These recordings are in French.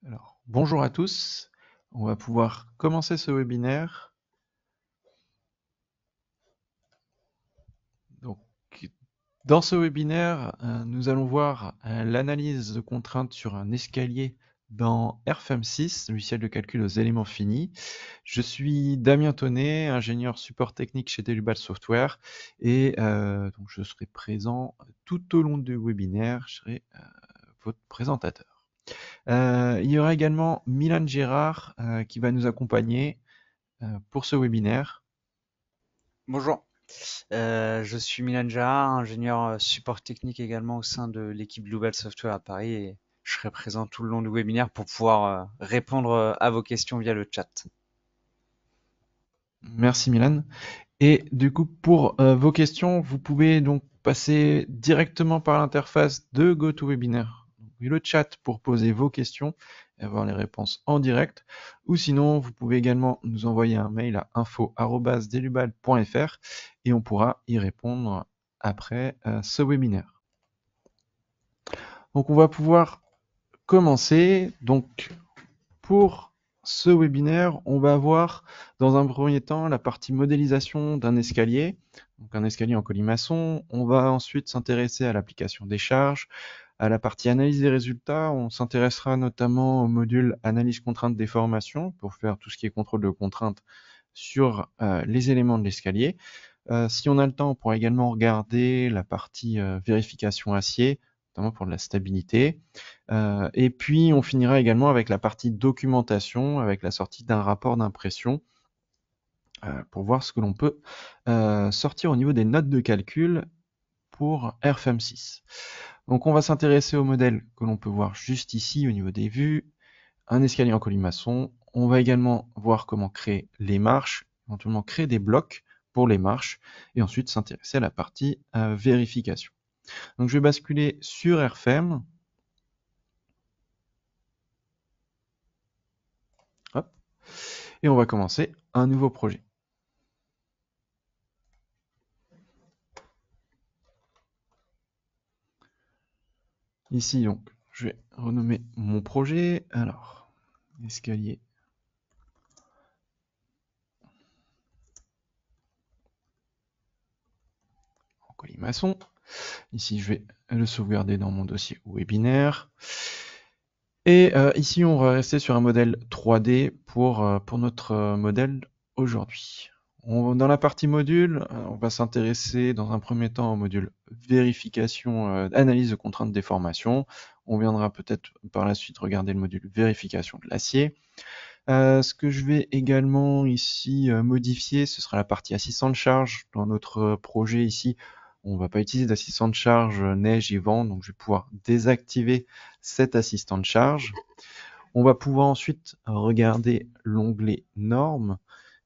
Alors, bonjour à tous. On va pouvoir commencer ce webinaire. Donc, dans ce webinaire, nous allons voir l'analyse de contraintes sur un escalier dans RFEM6, logiciel de calcul aux éléments finis. Je suis Damien Tonnet, ingénieur support technique chez Delubal Software, et donc je serai présent tout au long du webinaire. Je serai votre présentateur. Il y aura également Milan Gérard qui va nous accompagner pour ce webinaire. Bonjour, je suis Milan Jahar, ingénieur support technique également au sein de l'équipe Global Software à Paris et je serai présent tout le long du webinaire pour pouvoir répondre à vos questions via le chat. Merci Milan. Et du coup, pour vos questions, vous pouvez donc passer directement par l'interface de GoToWebinar, le chat pour poser vos questions et avoir les réponses en direct. Ou sinon, vous pouvez également nous envoyer un mail à info@delubal.fr et on pourra y répondre après ce webinaire. Donc, on va pouvoir commencer. Donc, pour ce webinaire, on va voir dans un premier temps la partie modélisation d'un escalier, donc un escalier en colimaçon. On va ensuite s'intéresser à l'application des charges, à la partie analyse des résultats. On s'intéressera notamment au module analyse contrainte déformation pour faire tout ce qui est contrôle de contrainte sur les éléments de l'escalier. Si on a le temps, on pourra également regarder la partie vérification acier, notamment pour de la stabilité. Et puis, on finira également avec la partie documentation, avec la sortie d'un rapport d'impression, pour voir ce que l'on peut sortir au niveau des notes de calcul pour RFEM6. Donc, on va s'intéresser au modèle que l'on peut voir juste ici au niveau des vues, un escalier en colimaçon. On va également voir comment créer les marches, éventuellement créer des blocs pour les marches, et ensuite s'intéresser à la partie vérification. Donc, je vais basculer sur RFEM. Hop, et on va commencer un nouveau projet. Ici, donc, je vais renommer mon projet. Alors, escalier en colimaçon. Ici, je vais le sauvegarder dans mon dossier webinaire. Et ici, on va rester sur un modèle 3D pour notre modèle aujourd'hui. Dans la partie module, on va s'intéresser dans un premier temps au module vérification, analyse de contraintes déformation. On viendra peut-être par la suite regarder le module vérification de l'acier. Ce que je vais également ici modifier, ce sera la partie assistant de charge. Dans notre projet ici, on ne va pas utiliser d'assistant de charge neige et vent, donc je vais pouvoir désactiver cet assistant de charge. On va pouvoir ensuite regarder l'onglet normes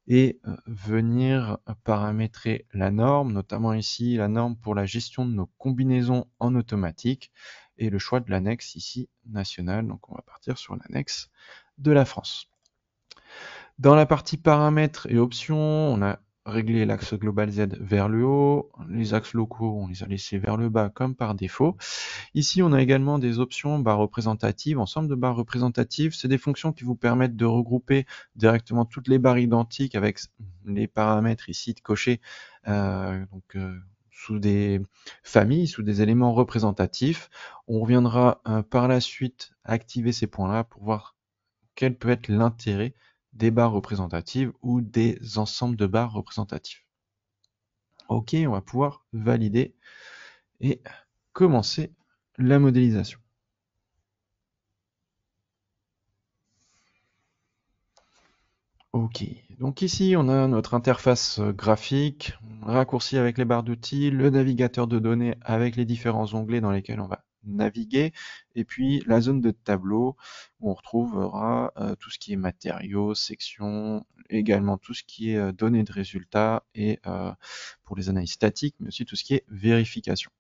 et venir paramétrer la norme, notamment ici la norme pour la gestion de nos combinaisons en automatique et le choix de l'annexe ici nationale. Donc on va partir sur l'annexe de la France. Dans la partie paramètres et options, on a réglé l'axe global Z vers le haut, les axes locaux, on les a laissés vers le bas comme par défaut. Ici, on a également des options barres représentatives, ensemble de barres représentatives. C'est des fonctions qui vous permettent de regrouper directement toutes les barres identiques avec les paramètres ici de cocher sous des familles, sous des éléments représentatifs. On reviendra par la suite activer ces points-là pour voir quel peut être l'intérêt des barres représentatives ou des ensembles de barres représentatives. Ok, on va pouvoir valider et commencer la modélisation. Ok, donc ici on a notre interface graphique, raccourci avec les barres d'outils, le navigateur de données avec les différents onglets dans lesquels on va naviguer, et puis la zone de tableau où on retrouvera tout ce qui est matériaux, sections, également tout ce qui est données de résultats et pour les analyses statiques, mais aussi tout ce qui est vérification.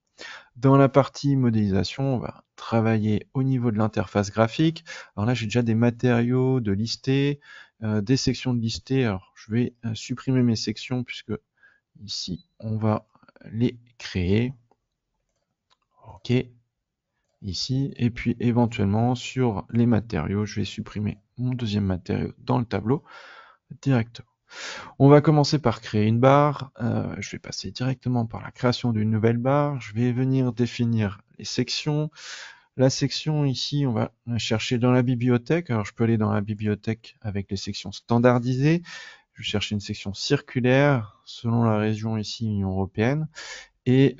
Dans la partie modélisation, on va travailler au niveau de l'interface graphique. Alors là, j'ai déjà des matériaux de listés, des sections de listés. Alors, je vais supprimer mes sections puisque ici, on va les créer. OK. ici, et puis éventuellement sur les matériaux, je vais supprimer mon deuxième matériau dans le tableau directement. On va commencer par créer une barre. Je vais passer directement par la création d'une nouvelle barre. Je vais venir définir les sections. La section ici, on va la chercher dans la bibliothèque. Alors je peux aller dans la bibliothèque avec les sections standardisées. Je vais chercher une section circulaire selon la région ici Union européenne. Et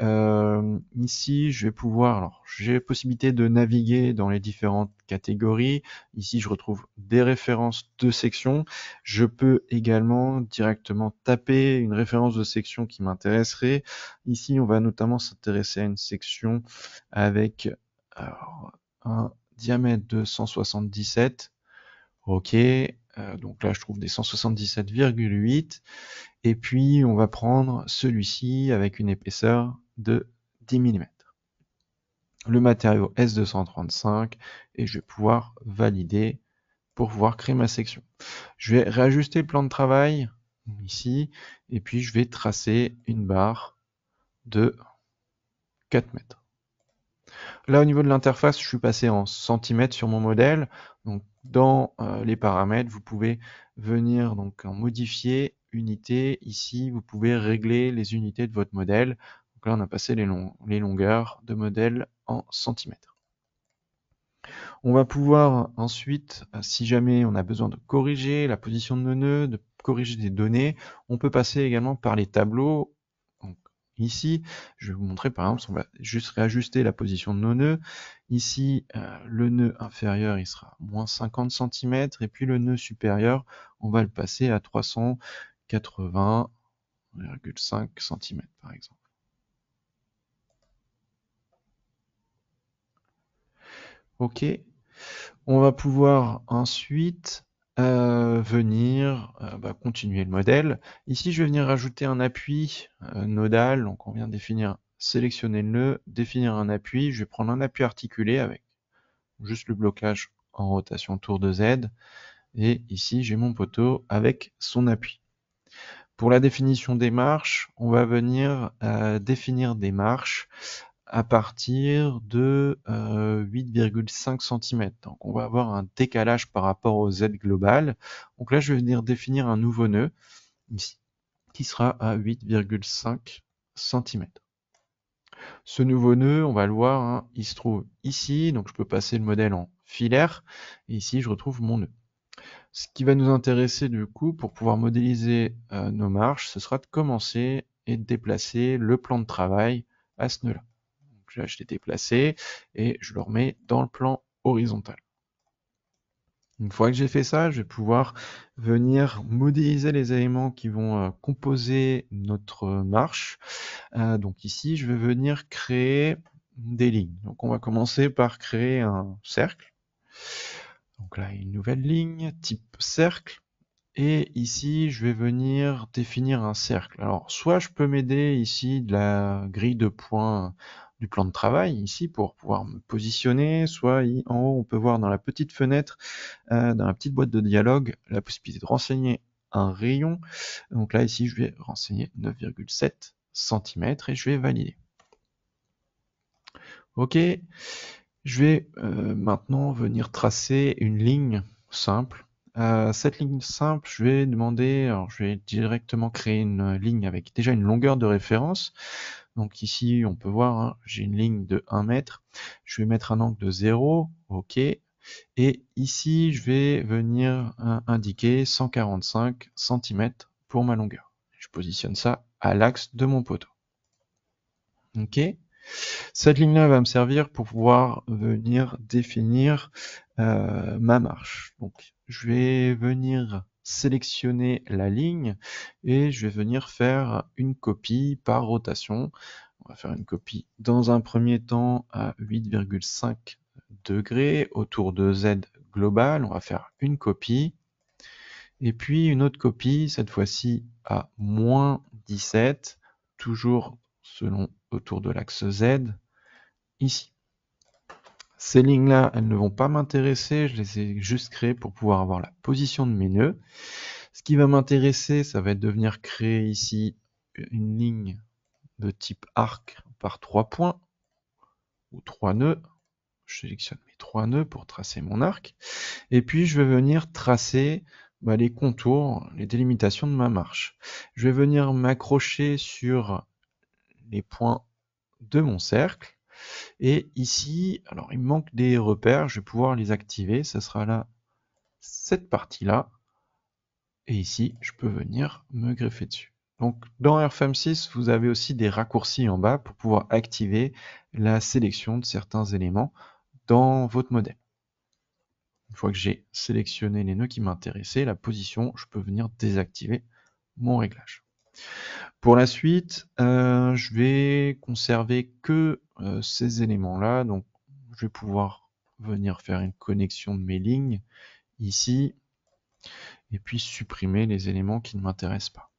ici, je vais pouvoir, alors j'ai la possibilité de naviguer dans les différentes catégories. Ici, je retrouve des références de sections. Je peux également directement taper une référence de section qui m'intéresserait. Ici, on va notamment s'intéresser à une section avec alors, un diamètre de 177. Ok, donc là, je trouve des 177,8. Et puis, on va prendre celui-ci avec une épaisseur de 10 mm. Le matériau S235 et je vais pouvoir valider pour pouvoir créer ma section. Je vais réajuster le plan de travail ici et puis je vais tracer une barre de 4 mètres. Là, au niveau de l'interface, je suis passé en centimètres sur mon modèle. Donc, dans les paramètres, vous pouvez venir donc en modifier unité. Ici, vous pouvez régler les unités de votre modèle. Donc là, on a passé les longueurs de modèle en centimètres. On va pouvoir ensuite, si jamais on a besoin de corriger la position de nos nœuds, de corriger des données, on peut passer également par les tableaux. Donc, ici, je vais vous montrer par exemple, on va juste réajuster la position de nos nœuds. Ici, le nœud inférieur, il sera moins 50 cm, et puis le nœud supérieur, on va le passer à 380,5 cm par exemple. Ok. On va pouvoir ensuite venir continuer le modèle. Ici, je vais venir rajouter un appui nodal. Donc, on vient définir, sélectionner le nœud, définir un appui. Je vais prendre un appui articulé avec juste le blocage en rotation tour de Z. Et ici, j'ai mon poteau avec son appui. Pour la définition des marches, on va venir définir des marches à partir de 8,5 cm. Donc on va avoir un décalage par rapport au Z global. Donc là, je vais venir définir un nouveau nœud ici, qui sera à 8,5 cm. Ce nouveau nœud, on va le voir, hein, il se trouve ici, donc je peux passer le modèle en filaire, et ici je retrouve mon nœud. Ce qui va nous intéresser du coup pour pouvoir modéliser nos marches, ce sera de commencer et de déplacer le plan de travail à ce nœud-là. Là, je l'ai déplacé et je le remets dans le plan horizontal. Une fois que j'ai fait ça, je vais pouvoir venir modéliser les éléments qui vont composer notre marche. Donc ici, je vais venir créer des lignes. Donc on va commencer par créer un cercle. Donc là, une nouvelle ligne, type cercle. Et ici, je vais venir définir un cercle. Alors, soit je peux m'aider ici de la grille de points du plan de travail, ici, pour pouvoir me positionner, soit en haut, on peut voir dans la petite fenêtre, dans la petite boîte de dialogue, la possibilité de renseigner un rayon. Donc là, ici, je vais renseigner 9,7 cm et je vais valider. Ok, je vais maintenant venir tracer une ligne simple. Cette ligne simple, je vais demander, alors je vais directement créer une ligne avec déjà une longueur de référence. Donc ici, on peut voir, hein, j'ai une ligne de 1 mètre. Je vais mettre un angle de 0, ok. Et ici, je vais venir indiquer 145 cm pour ma longueur. Je positionne ça à l'axe de mon poteau. Ok. Cette ligne-là va me servir pour pouvoir venir définir ma marche. Donc, je vais venir sélectionner la ligne et je vais venir faire une copie par rotation. On va faire une copie dans un premier temps à 8,5 degrés autour de Z global. On va faire une copie et puis une autre copie, cette fois-ci à moins 17, toujours selon autour de l'axe Z, ici. Ces lignes-là, elles ne vont pas m'intéresser, je les ai juste créées pour pouvoir avoir la position de mes nœuds. Ce qui va m'intéresser, ça va être de venir créer ici une ligne de type arc par 3 points, ou 3 nœuds. Je sélectionne mes 3 nœuds pour tracer mon arc. Et puis, je vais venir tracer les contours, les délimitations de ma marche. Je vais venir m'accrocher sur les points de mon cercle. Et ici, alors il me manque des repères, je vais pouvoir les activer. Ça sera là, cette partie-là. Et ici, je peux venir me greffer dessus. Donc, dans RFM6, vous avez aussi des raccourcis en bas pour pouvoir activer la sélection de certains éléments dans votre modèle. Une fois que j'ai sélectionné les nœuds qui m'intéressaient, la position, je peux venir désactiver mon réglage. Pour la suite, je vais conserver que ces éléments-là. Donc, je vais pouvoir venir faire une connexion de mes lignes ici et puis supprimer les éléments qui ne m'intéressent pas.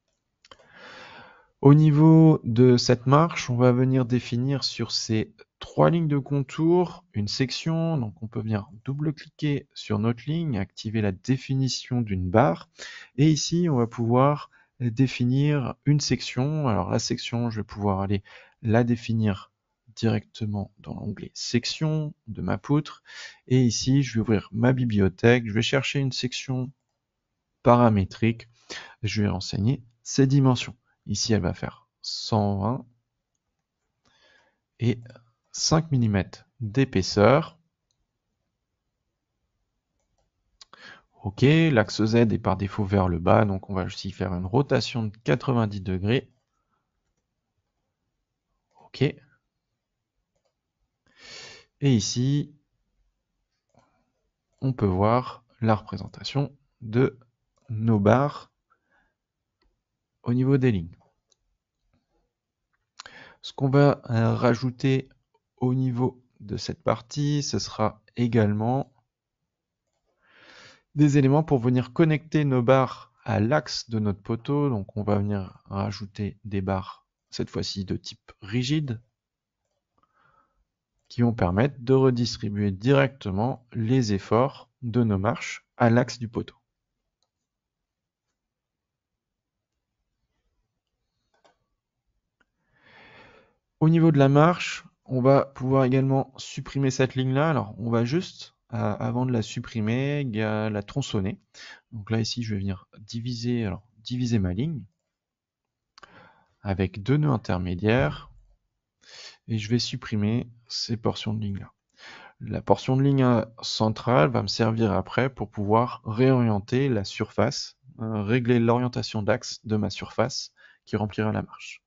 Au niveau de cette marche, on va venir définir sur ces 3 lignes de contour une section. Donc on peut venir double-cliquer sur notre ligne, activer la définition d'une barre. Et ici, on va pouvoir définir une section. Alors la section, je vais pouvoir aller la définir directement dans l'onglet section de ma poutre. Et ici, je vais ouvrir ma bibliothèque. Je vais chercher une section paramétrique. Je vais renseigner ses dimensions. Ici, elle va faire 120 et 5 mm d'épaisseur. Ok, l'axe Z est par défaut vers le bas, donc on va aussi faire une rotation de 90 degrés. Ok. Et ici, on peut voir la représentation de nos barres au niveau des lignes. Ce qu'on va rajouter au niveau de cette partie, ce sera également des éléments pour venir connecter nos barres à l'axe de notre poteau. Donc on va venir rajouter des barres, cette fois-ci de type rigide, qui vont permettre de redistribuer directement les efforts de nos marches à l'axe du poteau. Au niveau de la marche, on va pouvoir également supprimer cette ligne-là. Alors, on va juste, avant de la supprimer, la tronçonner. Donc là, ici, je vais venir diviser ma ligne avec 2 nœuds intermédiaires et je vais supprimer ces portions de ligne-là. La portion de ligne centrale va me servir après pour pouvoir réorienter la surface, régler l'orientation d'axe de ma surface qui remplira la marche.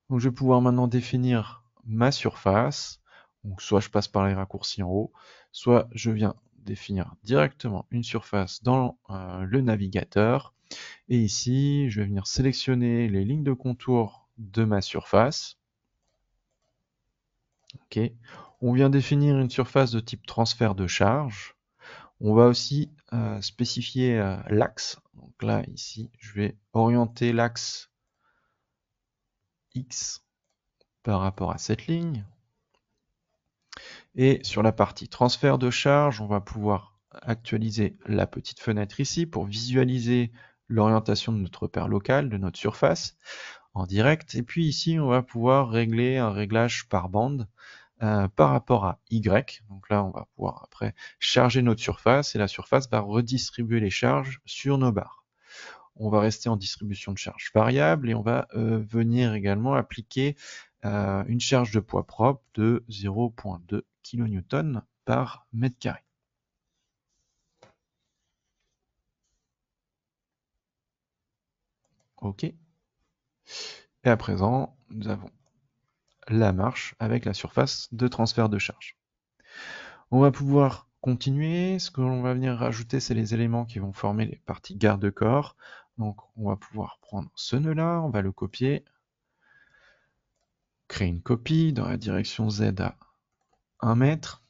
Donc je vais pouvoir maintenant définir ma surface. Donc soit je passe par les raccourcis en haut, soit je viens définir directement une surface dans le navigateur. Et ici, je vais venir sélectionner les lignes de contour de ma surface. Ok. On vient définir une surface de type transfert de charge. On va aussi spécifier l'axe. Donc là, ici, je vais orienter l'axe X par rapport à cette ligne. Et sur la partie transfert de charge, on va pouvoir actualiser la petite fenêtre ici pour visualiser l'orientation de notre repère local, de notre surface en direct. Et puis ici, on va pouvoir régler un réglage par bande par rapport à Y. Donc là, on va pouvoir après charger notre surface et la surface va redistribuer les charges sur nos barres. On va rester en distribution de charge variable et on va venir également appliquer une charge de poids propre de 0,2 kN par mètre carré. OK. Et à présent, nous avons la marche avec la surface de transfert de charge. On va pouvoir continuer. Ce que l'on va venir rajouter, c'est les éléments qui vont former les parties garde-corps. Donc, on va pouvoir prendre ce nœud-là, on va le copier, créer une copie dans la direction Z à 1 mètre.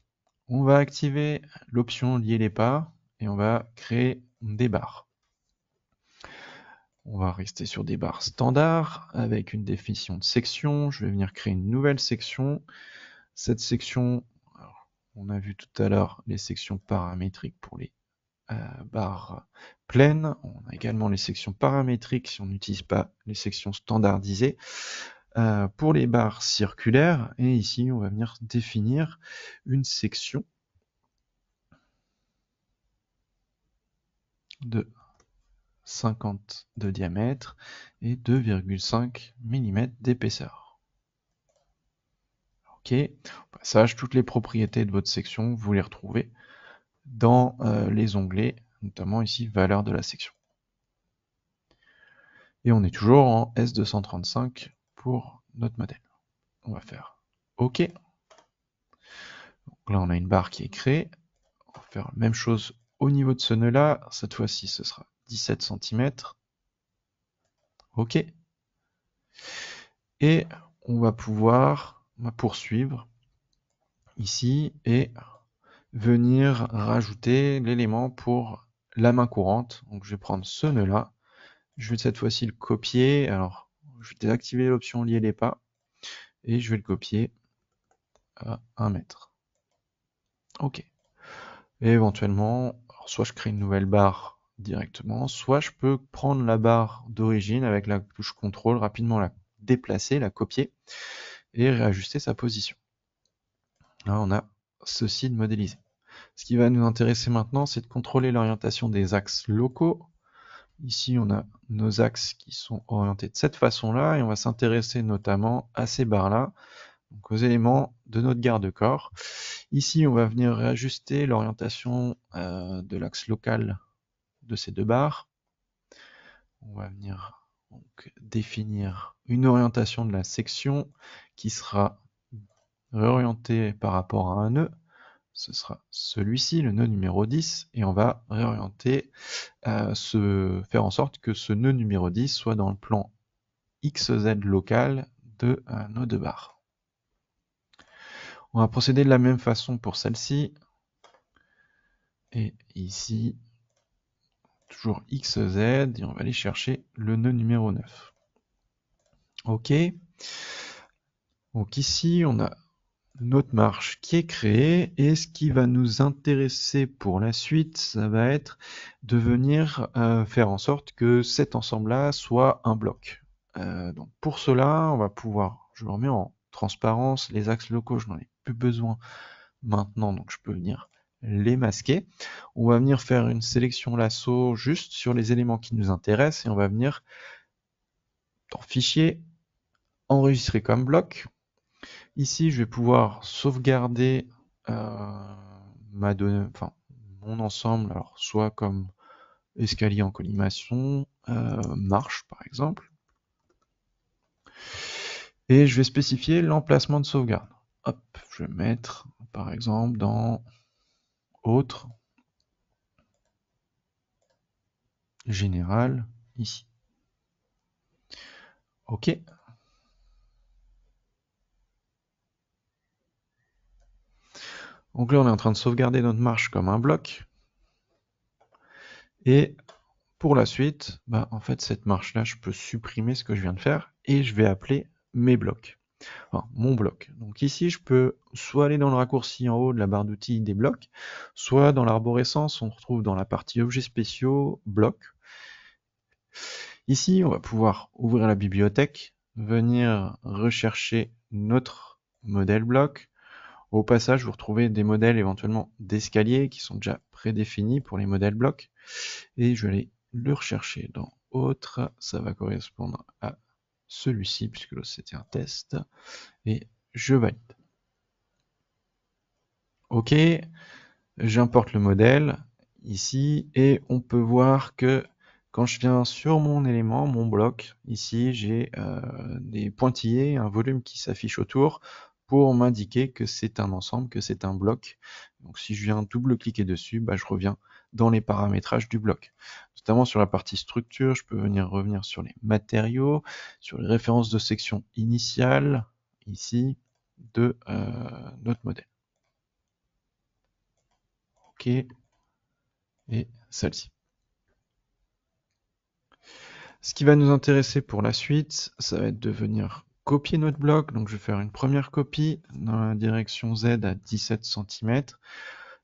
On va activer l'option lier les pas et on va créer des barres. On va rester sur des barres standards avec une définition de section. Je vais venir créer une nouvelle section. Cette section, alors, on a vu tout à l'heure les sections paramétriques pour les barres pleines. On a également les sections paramétriques si on n'utilise pas les sections standardisées. pour les barres circulaires, et ici on va venir définir une section de 50 de diamètre et 2,5 mm d'épaisseur. Ok, au passage, toutes les propriétés de votre section, vous les retrouvez dans les onglets, notamment ici valeur de la section. Et on est toujours en S235 pour notre modèle. On va faire OK. Donc là, on a une barre qui est créée. On va faire la même chose au niveau de ce nœud-là. Cette fois-ci, ce sera 17 cm. OK. Et on va pouvoir poursuivre ici et venir rajouter l'élément pour la main courante. Donc je vais prendre ce nœud-là. Je vais cette fois-ci le copier. Alors, je vais désactiver l'option lier les pas et je vais le copier à 1 mètre. OK. Et éventuellement, alors soit je crée une nouvelle barre directement, soit je peux prendre la barre d'origine avec la touche CTRL, rapidement la déplacer, la copier et réajuster sa position. Là, on a ceci de modéliser. Ce qui va nous intéresser maintenant, c'est de contrôler l'orientation des axes locaux. Ici, on a nos axes qui sont orientés de cette façon-là et on va s'intéresser notamment à ces barres-là, donc aux éléments de notre garde-corps. Ici, on va venir réajuster l'orientation de l'axe local de ces deux barres. On va venir donc définir une orientation de la section qui sera réorientée par rapport à un nœud. Ce sera celui-ci, le nœud numéro 10, et on va réorienter, faire en sorte que ce nœud numéro 10 soit dans le plan XZ local de nos deux barres. On va procéder de la même façon pour celle-ci. Et ici, toujours XZ, et on va aller chercher le nœud numéro 9. OK. Donc ici, on a notre marche qui est créée, et ce qui va nous intéresser pour la suite, ça va être de venir faire en sorte que cet ensemble-là soit un bloc. Donc pour cela, on va pouvoir, je le remets en transparence, les axes locaux, je n'en ai plus besoin maintenant, donc je peux venir les masquer. On va venir faire une sélection lasso juste sur les éléments qui nous intéressent, et on va venir dans Fichier, enregistrer comme bloc. Ici, je vais pouvoir sauvegarder ma donnée, enfin mon ensemble, alors soit comme escalier en collimation, marche par exemple, et je vais spécifier l'emplacement de sauvegarde. Hop, je vais mettre par exemple dans autre, général, ici. OK. Donc là, on est en train de sauvegarder notre marche comme un bloc. Et pour la suite, en fait, cette marche-là, je peux supprimer ce que je viens de faire et je vais appeler mes blocs. Enfin, mon bloc. Donc ici, je peux soit aller dans le raccourci en haut de la barre d'outils des blocs, soit dans l'arborescence, on retrouve dans la partie objets spéciaux, blocs. Ici, on va pouvoir ouvrir la bibliothèque, venir rechercher notre modèle bloc. Au passage, vous retrouvez des modèles éventuellement d'escalier qui sont déjà prédéfinis pour les modèles blocs. Et je vais aller le rechercher dans autre. Ça va correspondre à celui-ci, puisque là c'était un test. Et je valide. OK, j'importe le modèle ici et on peut voir que quand je viens sur mon élément, mon bloc, ici j'ai des pointillés, un volume qui s'affiche autour pour m'indiquer que c'est un ensemble, que c'est un bloc. Donc si je viens double-cliquer dessus, je reviens dans les paramétrages du bloc. Notamment sur la partie structure, je peux venir revenir sur les matériaux, sur les références de section initiale, ici, de notre modèle. OK, et celle-ci. Ce qui va nous intéresser pour la suite, ça va être de venir copier notre bloc. Donc je vais faire une première copie dans la direction Z à 17 cm.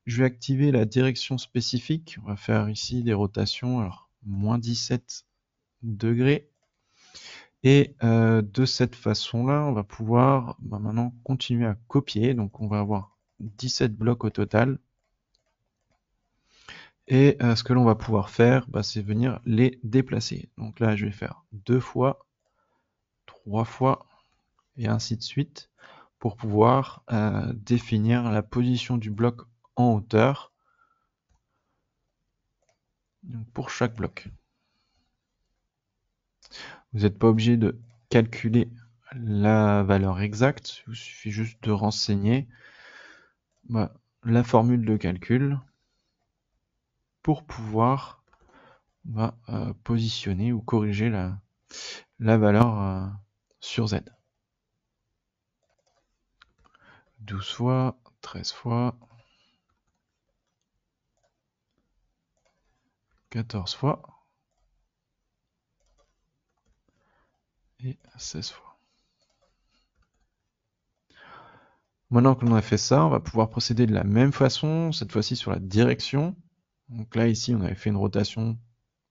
Je vais activer la direction spécifique. On va faire ici des rotations, alors moins 17 degrés. Et de cette façon-là, on va pouvoir maintenant continuer à copier. Donc on va avoir 17 blocs au total. Et ce que l'on va pouvoir faire, c'est venir les déplacer. Donc là, je vais faire 2 fois, 3 fois, et ainsi de suite, pour pouvoir définir la position du bloc en hauteur pour chaque bloc. Vous n'êtes pas obligé de calculer la valeur exacte, il vous suffit juste de renseigner la formule de calcul pour pouvoir positionner ou corriger la valeur sur Z. 12 fois, 13 fois, 14 fois et 16 fois. Maintenant que l'on a fait ça, on va pouvoir procéder de la même façon, cette fois-ci sur la direction. Donc là, ici, on avait fait une rotation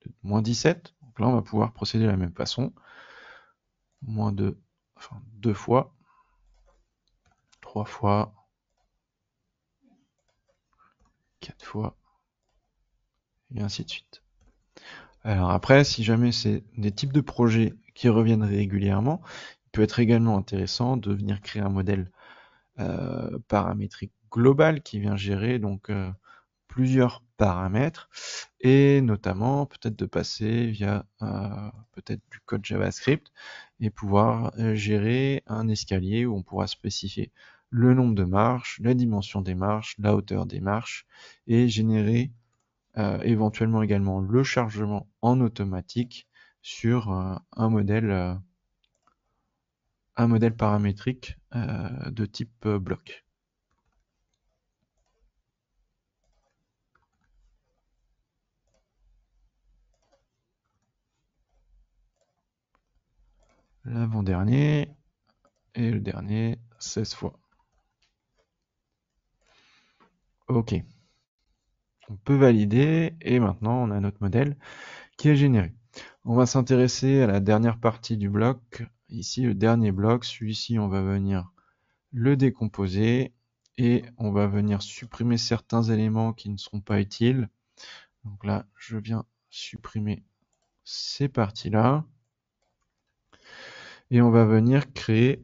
de moins 17. Donc là, on va pouvoir procéder de la même façon. Moins 2, enfin 2 fois, 3 fois, 4 fois, et ainsi de suite. Alors après, si jamais c'est des types de projets qui reviennent régulièrement, il peut être également intéressant de venir créer un modèle paramétrique global qui vient gérer donc plusieurs paramètres et notamment peut-être de passer via peut-être du code JavaScript et pouvoir gérer un escalier où on pourra spécifier le nombre de marches, la dimension des marches, la hauteur des marches et générer éventuellement également le chargement en automatique sur un modèle paramétrique de type bloc. L'avant-dernier et le dernier 16 fois. Ok, on peut valider et maintenant on a notre modèle qui est généré. On va s'intéresser à la dernière partie du bloc. Ici, le dernier bloc, celui-ci, on va venir le décomposer et on va venir supprimer certains éléments qui ne seront pas utiles. Donc là, je viens supprimer ces parties-là et on va venir créer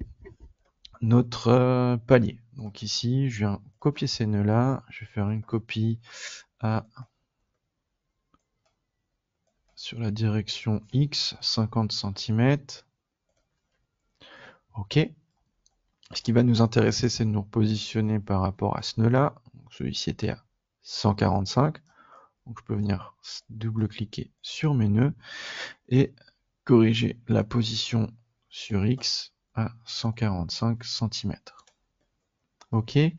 notre palier. Donc ici, je viens copier ces nœuds-là, je vais faire une copie sur la direction X, 50 cm. OK. Ce qui va nous intéresser, c'est de nous repositionner par rapport à ce nœud-là. Celui-ci était à 145. Donc je peux venir double-cliquer sur mes nœuds et corriger la position sur X à 145 cm. OK. Je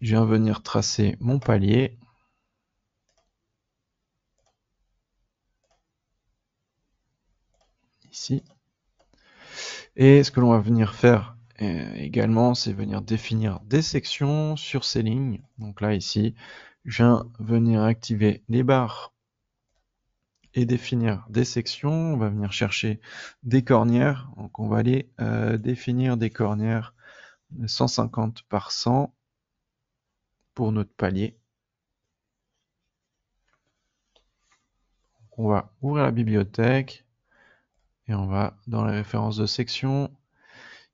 viens venir tracer mon palier. Ici. Et ce que l'on va venir faire également, c'est venir définir des sections sur ces lignes. Donc là, ici, je viens venir activer les barres et définir des sections. On va venir chercher des cornières. Donc on va aller définir des cornières de 150 par 100 pour notre palier. Donc on va ouvrir la bibliothèque et on va dans les références de section.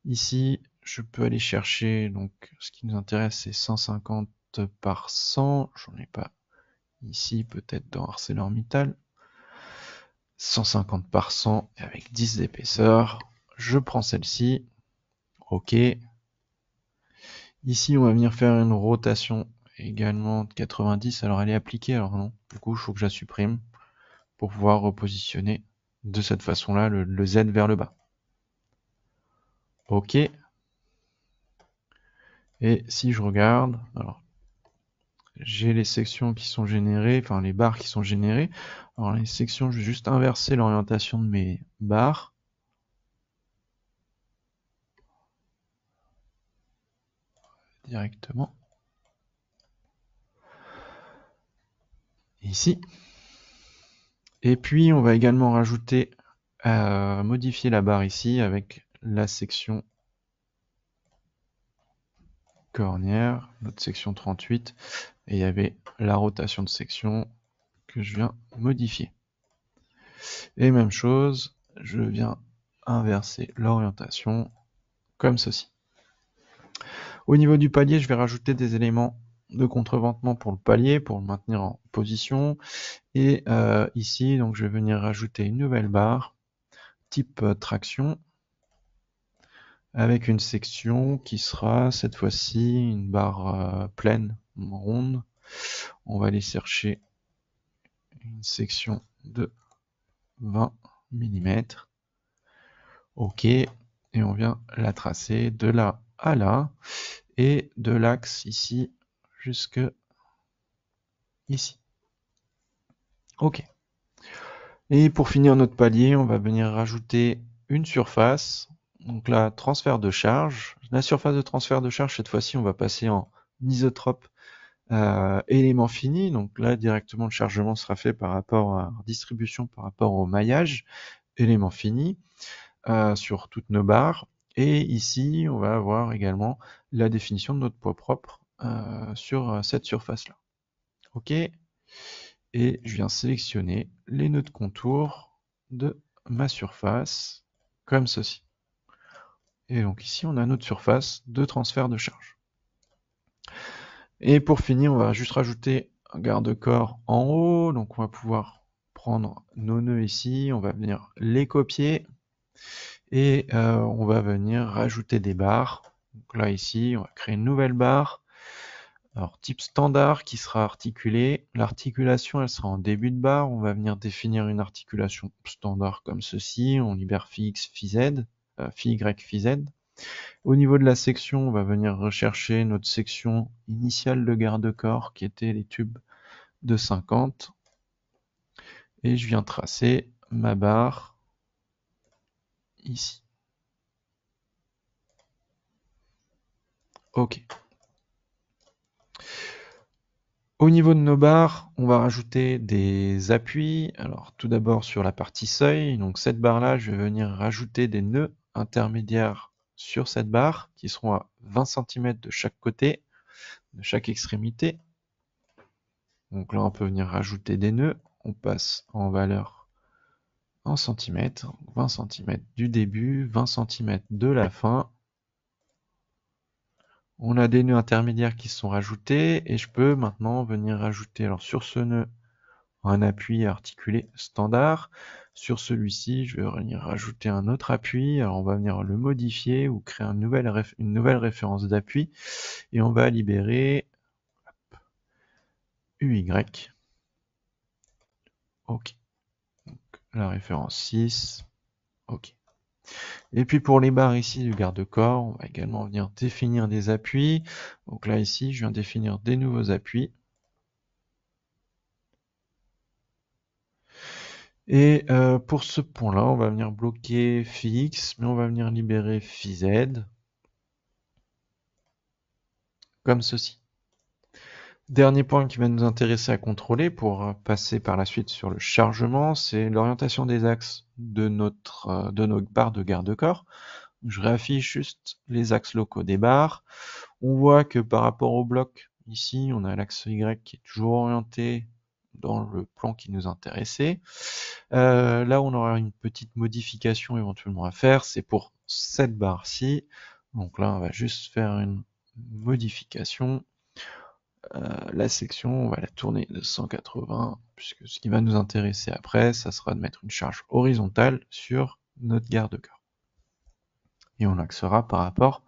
Ici, je peux aller chercher, donc ce qui nous intéresse, c'est 150 par 100. J'en ai pas ici, peut-être dans ArcelorMittal. 150 par 100 avec 10 d'épaisseur. Je prends celle-ci. OK. Ici, on va venir faire une rotation également de 90. Alors, elle est appliquée, alors non. Du coup, il faut que je la supprime pour pouvoir repositionner de cette façon-là le Z vers le bas. OK. Et si je regarde, alors j'ai les sections qui sont générées, enfin les barres qui sont générées. Alors les sections, je vais juste inverser l'orientation de mes barres. Directement. Ici. Et puis on va également rajouter modifier la barre ici avec la section cornière, notre section 38, et il y avait la rotation de section que je viens modifier. Et même chose, je viens inverser l'orientation comme ceci. Au niveau du palier, je vais rajouter des éléments de contreventement pour le palier, pour le maintenir en position. Et ici, donc, je vais venir rajouter une nouvelle barre, type traction, avec une section qui sera cette fois-ci une barre pleine, ronde. On va aller chercher une section de 20 mm. OK. Et on vient la tracer de là à là. Et de l'axe ici jusque ici. OK. Et pour finir notre palier, on va venir rajouter une surface. Donc là, transfert de charge. La surface de transfert de charge, cette fois-ci, on va passer en isotrope élément fini. Donc là, directement, le chargement sera fait par rapport à distribution, par rapport au maillage élément fini sur toutes nos barres. Et ici, on va avoir également la définition de notre poids propre sur cette surface-là. OK. Et je viens sélectionner les nœuds de contour de ma surface, comme ceci. Et donc ici, on a notre surface de transfert de charge. Et pour finir, on va juste rajouter un garde-corps en haut. Donc on va pouvoir prendre nos nœuds ici, on va venir les copier. Et on va venir rajouter des barres. Donc là ici, on va créer une nouvelle barre. Alors type standard qui sera articulé. L'articulation, elle sera en début de barre. On va venir définir une articulation standard comme ceci. On libère phi x, phi z, phi y, phi z. Au niveau de la section, on va venir rechercher notre section initiale de garde-corps qui était les tubes de 50. Et je viens tracer ma barre ici. OK. Au niveau de nos barres, on va rajouter des appuis. Alors tout d'abord sur la partie seuil, donc cette barre-là, je vais venir rajouter des nœuds intermédiaires sur cette barre qui seront à 20 cm de chaque côté, de chaque extrémité. Donc là, on peut venir rajouter des nœuds. On passe en valeur en centimètres, 20 cm du début, 20 cm de la fin. On a des nœuds intermédiaires qui sont rajoutés et je peux maintenant venir rajouter alors sur ce nœud un appui articulé standard. Sur celui-ci, je vais venir rajouter un autre appui. Alors on va venir le modifier ou créer une nouvelle référence d'appui et on va libérer UY. OK. Donc, la référence 6. OK. Et puis pour les barres ici du garde-corps, on va également venir définir des appuis. Donc là ici, je viens définir des nouveaux appuis. Et pour ce point-là, on va venir bloquer phi x, mais on va venir libérer phi z, comme ceci. Dernier point qui va nous intéresser à contrôler pour passer par la suite sur le chargement, c'est l'orientation des axes de nos barres de garde-corps. Je réaffiche juste les axes locaux des barres. On voit que par rapport au bloc, ici, on a l'axe Y qui est toujours orienté dans le plan qui nous intéressait. Là, on aura une petite modification éventuellement à faire, c'est pour cette barre-ci. Donc là, on va juste faire une modification. La section, on va la tourner de 180, puisque ce qui va nous intéresser après, ça sera de mettre une charge horizontale sur notre garde-corps. Et on axera par rapport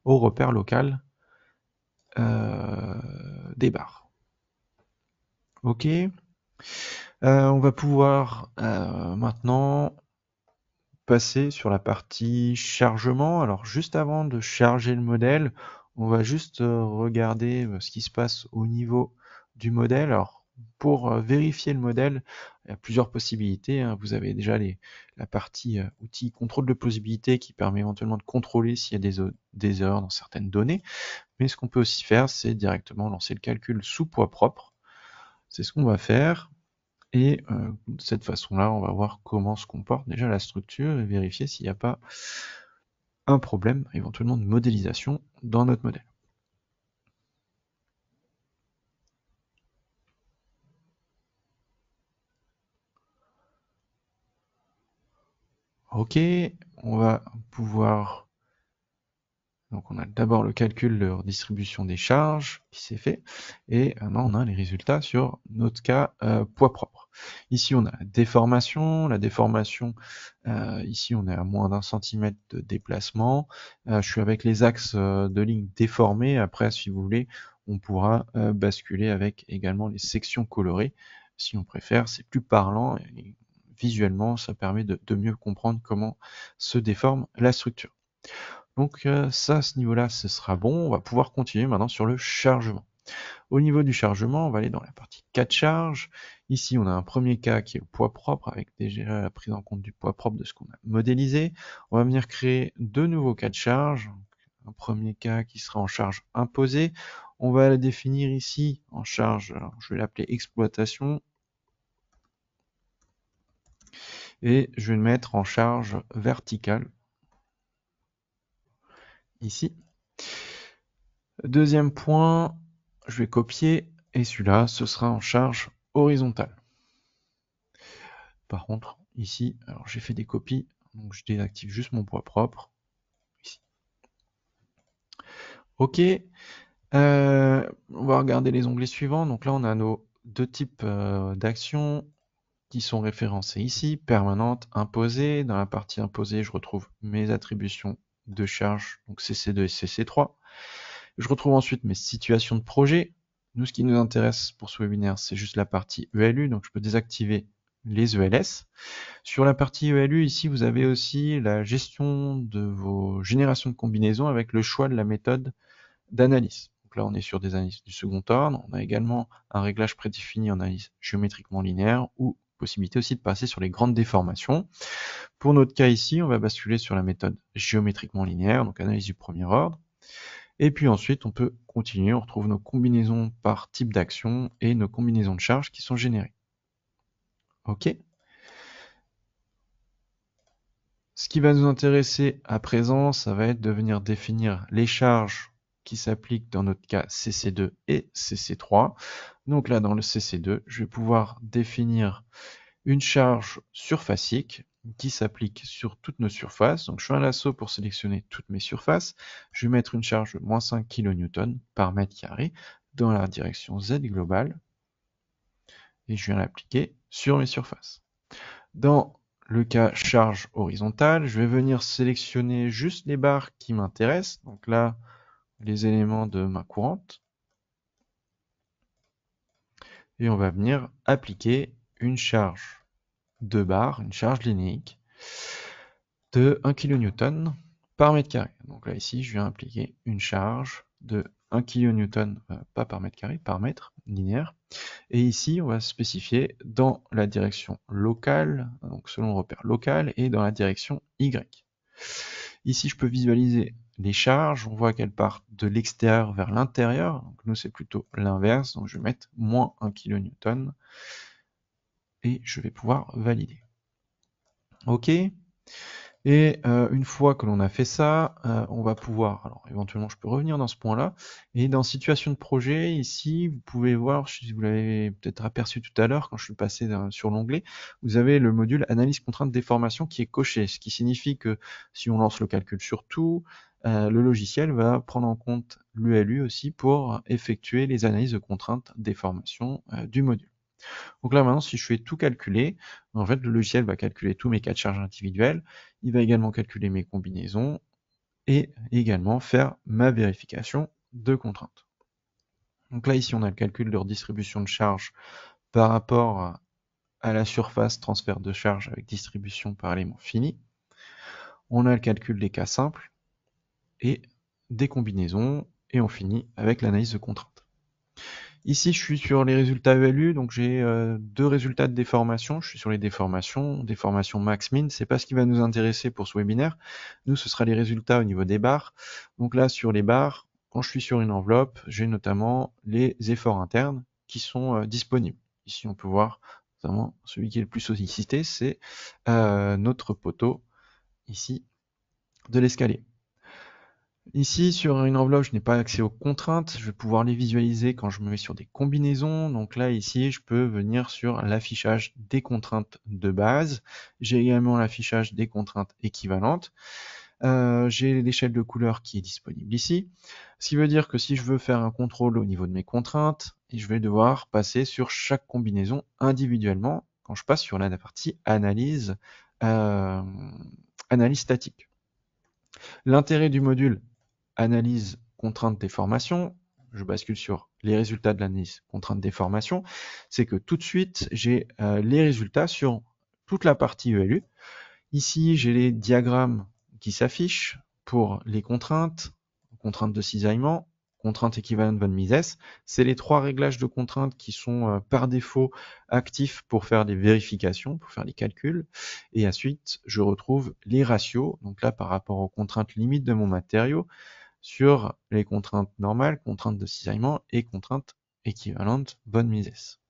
au repère local des barres. OK. On va pouvoir maintenant passer sur la partie chargement. Alors juste avant de charger le modèle, on va juste regarder ce qui se passe au niveau du modèle. Alors pour vérifier le modèle, il y a plusieurs possibilités, hein. Vous avez déjà la partie outils contrôle de plausibilité qui permet éventuellement de contrôler s'il y a des erreurs dans certaines données. Mais ce qu'on peut aussi faire, c'est directement lancer le calcul sous poids propre. C'est ce qu'on va faire. Et de cette façon-là, on va voir comment se comporte déjà la structure et vérifier s'il n'y a pas un problème éventuellement de modélisation dans notre modèle. Ok, on va pouvoir... Donc on a d'abord le calcul de redistribution des charges qui s'est fait, et maintenant on a les résultats sur notre cas poids propre. Ici on a la déformation, ici on est à moins d'1 centimètre de déplacement, je suis avec les axes de ligne déformés, après si vous voulez on pourra basculer avec également les sections colorées, si on préfère, c'est plus parlant, et visuellement ça permet de mieux comprendre comment se déforme la structure. Donc ça, à ce niveau-là, ce sera bon. On va pouvoir continuer maintenant sur le chargement. Au niveau du chargement, on va aller dans la partie cas de charge. Ici, on a un premier cas qui est le poids propre, avec déjà la prise en compte du poids propre de ce qu'on a modélisé. On va venir créer deux nouveaux cas de charge. Un premier cas qui sera en charge imposée. On va la définir ici en charge, alors, je vais l'appeler exploitation. Et je vais le mettre en charge verticale, ici. Deuxième point, je vais copier, et celui-là, ce sera en charge horizontale. Par contre, ici, alors j'ai fait des copies, donc je désactive juste mon poids propre. Ici. Ok, on va regarder les onglets suivants. Donc là, on a nos deux types d'actions qui sont référencées ici, permanente, imposée. Dans la partie imposée, je retrouve mes attributions de charge, donc CC2 et CC3. Je retrouve ensuite mes situations de projet. Nous, ce qui nous intéresse pour ce webinaire, c'est juste la partie ELU, donc je peux désactiver les ELS. Sur la partie ELU, ici, vous avez aussi la gestion de vos générations de combinaisons avec le choix de la méthode d'analyse. Donc là, on est sur des analyses du second ordre. On a également un réglage prédéfini en analyse géométriquement linéaire ou possibilité aussi de passer sur les grandes déformations. Pour notre cas ici, on va basculer sur la méthode géométriquement linéaire, donc analyse du premier ordre. Et puis ensuite, on peut continuer, on retrouve nos combinaisons par type d'action et nos combinaisons de charges qui sont générées. Ok. Ce qui va nous intéresser à présent, ça va être de venir définir les charges qui s'appliquent dans notre cas CC2 et CC3. Donc là, dans le CC2, je vais pouvoir définir une charge surfacique qui s'applique sur toutes nos surfaces. Donc je fais un lasso pour sélectionner toutes mes surfaces. Je vais mettre une charge de moins 5 kN par mètre carré dans la direction Z globale. Et je viens l'appliquer sur mes surfaces. Dans le cas charge horizontale, je vais venir sélectionner juste les barres qui m'intéressent. Donc là, les éléments de ma courante. Et on va venir appliquer une charge de barre, une charge linéique de 1 kN par mètre carré. Donc là, ici, je viens appliquer une charge de 1 kN, pas par mètre carré, par mètre linéaire. Et ici, on va spécifier dans la direction locale, donc selon le repère local, et dans la direction Y. Ici, je peux visualiser les charges. On voit qu'elles partent de l'extérieur vers l'intérieur. Donc nous, c'est plutôt l'inverse. Donc je vais mettre moins 1 kN et je vais pouvoir valider. OK. Et une fois que l'on a fait ça, on va pouvoir, alors éventuellement je peux revenir dans ce point-là, et dans situation de projet, ici, vous pouvez voir, si vous l'avez peut-être aperçu tout à l'heure quand je suis passé sur l'onglet, vous avez le module analyse contrainte déformation qui est coché, ce qui signifie que si on lance le calcul sur tout, le logiciel va prendre en compte l'ELU aussi pour effectuer les analyses de contrainte déformation du module. Donc là maintenant, si je fais tout calculer, en fait le logiciel va calculer tous mes cas de charge individuels, il va également calculer mes combinaisons et également faire ma vérification de contrainte. Donc là ici on a le calcul de redistribution de charge par rapport à la surface transfert de charge avec distribution par élément fini. On a le calcul des cas simples et des combinaisons et on finit avec l'analyse de contrainte. Ici, je suis sur les résultats ELU, donc j'ai deux résultats de déformation. Je suis sur les déformations max-min. C'est pas ce qui va nous intéresser pour ce webinaire. Nous, ce sera les résultats au niveau des barres. Donc là, sur les barres, quand je suis sur une enveloppe, j'ai notamment les efforts internes qui sont disponibles. Ici, on peut voir notamment celui qui est le plus sollicité, c'est notre poteau ici de l'escalier. Ici, sur une enveloppe, je n'ai pas accès aux contraintes. Je vais pouvoir les visualiser quand je me mets sur des combinaisons. Donc là, ici, je peux venir sur l'affichage des contraintes de base. J'ai également l'affichage des contraintes équivalentes. J'ai l'échelle de couleurs qui est disponible ici. Ce qui veut dire que si je veux faire un contrôle au niveau de mes contraintes, je vais devoir passer sur chaque combinaison individuellement quand je passe sur la partie analyse, analyse statique. L'intérêt du module analyse contrainte déformation, je bascule sur les résultats de l'analyse contrainte déformation, c'est que tout de suite j'ai les résultats sur toute la partie ELU. Ici j'ai les diagrammes qui s'affichent pour les contraintes de cisaillement, contrainte équivalente von Mises. C'est les 3 réglages de contraintes qui sont par défaut actifs pour faire des vérifications, pour faire les calculs. Et ensuite, je retrouve les ratios, donc là par rapport aux contraintes limites de mon matériau, sur les contraintes normales, contraintes de cisaillement et contraintes équivalentes von Mises.